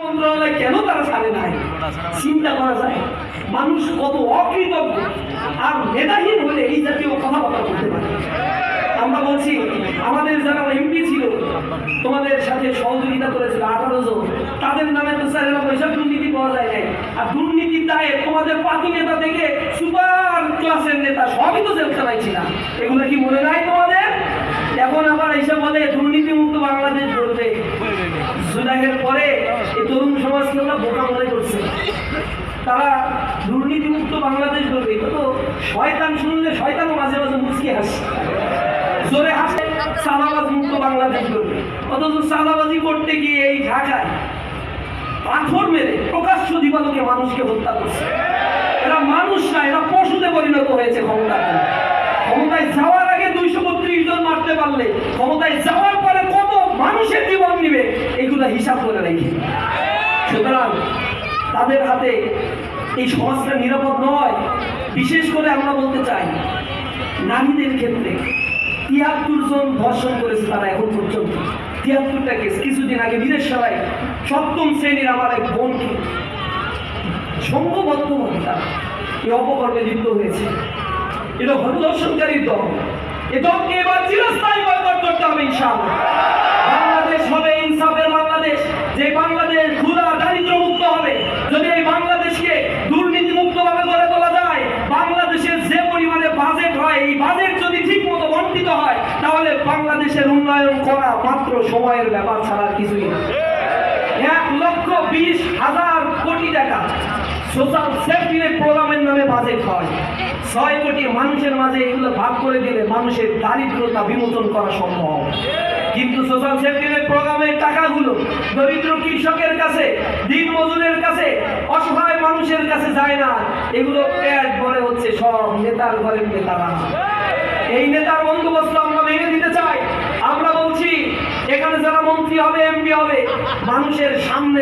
মন্ত্রণালয় কেন তারা ছাড়ে নাই? চিন্তা করা যায় মানুষ কত অকৃতজ্ঞ আর মেধাহীন হলে এই জাতীয় কথাবার্তা বলতে পারে। আমরা বলছি আমাদের যারা এমপি ছিল তোমাদের সাথে সহযোগিতা করেছিল 18 জন, তাদের নামে তো স্যার এরা পয়সা দুর্নীতি পাওয়া যায় নাই। আর দুর্নীতির দায়ে তোমাদের পার্টি নেতা থেকে সুপার ক্লাসের নেতা সবই তো জেলখানায় ছিল। এগুলো কি মনে নাই তোমাদের? এখন আবার এসে বলে দুর্নীতি মুক্ত বাংলাদেশ গড়বে। জুলাইয়ের পরে এই তরুণ সমাজকে ওরা বোকা মনে করছে, তারা দুর্নীতি মুক্ত বাংলাদেশ গড়বে। এটা তো শয়তান শুনলে শয়তানও মাঝে মাঝে মুচকি হাসে, জোরে হাসে। চাঁদাবাজ মুক্ত বাংলাদেশ গড়বে, অথচ চাঁদাবাজি করতে গিয়ে এই ঢাকায় পাথর মেরে প্রকাশ্য দিবালোকে মানুষকে হত্যা করছে। এরা মানুষ না, এরা পশুতে পরিণত হয়েছে। ক্ষমতায় যাওয়ার আগে 232 জন মারতে পারলে ক্ষমতায় যাওয়ার পরে কত মানুষের জীবন নিবে এগুলো হিসাব করে রাখি। সুতরাং তাদের হাতে এই সমাজটা নিরাপদ নয়। বিশেষ করে আমরা বলতে চাই নারীদের ক্ষেত্রে 73 জন ধর্ষণ করেছে তারা এখন পর্যন্ত। 73টা কেস। কিছুদিন আগে বীরেশ্বরায় 7ম শ্রেণীর আমার এক বোনকে সংঘবদ্ধভাবে তারা এই অপকর্মে লিপ্ত হয়েছে। এটা ধর্ষণকারীর দল। এ দলকে এবার চিরস্থায়ী বয়কট করতে হবে ইনশাআল্লাহ। বাংলাদেশ হবে ইনসাফের বাংলাদেশ, যে বাংলাদেশ ক্ষুধা দারিদ্র মুক্ত হবে। যদি এই বাংলাদেশকে দুর্নীতি মুক্ত ভাবে গড়ে তোলা যায়, বাংলাদেশের যে পরিমাণে বাজেট হয় এই বাজেট যদি ঠিক মতো বণ্টিত হয়, তাহলে বাংলাদেশের উন্নয়ন করা মাত্র সময়ের ব্যাপার ছাড়া কিছুই না। 1,20,000 কোটি টাকা সোশ্যাল সেফটি নেট প্রোগ্রামের নামে বাজেট হয়। 6 কোটি মানুষের মাঝে এগুলো ভাগ করে দিলে মানুষের দারিদ্রতা বিমোচন করা সম্ভব। কিন্তু সোশ্যাল সেফটি নেট প্রোগ্রামের টাকাগুলো দরিদ্র কৃষকের কাছে, দিন মজুরের কাছে, অসহায় মানুষের কাছে যায় না। এগুলো পেট ভরে হচ্ছে সব নেতার ঘরের নেতারা। এই নেতার বন্দোবস্ত আমরা ভেঙে দিতে চাই। আমরা বলছি এখানে যারা মন্ত্রী হবে, এমপি হবে, মানুষের সামনে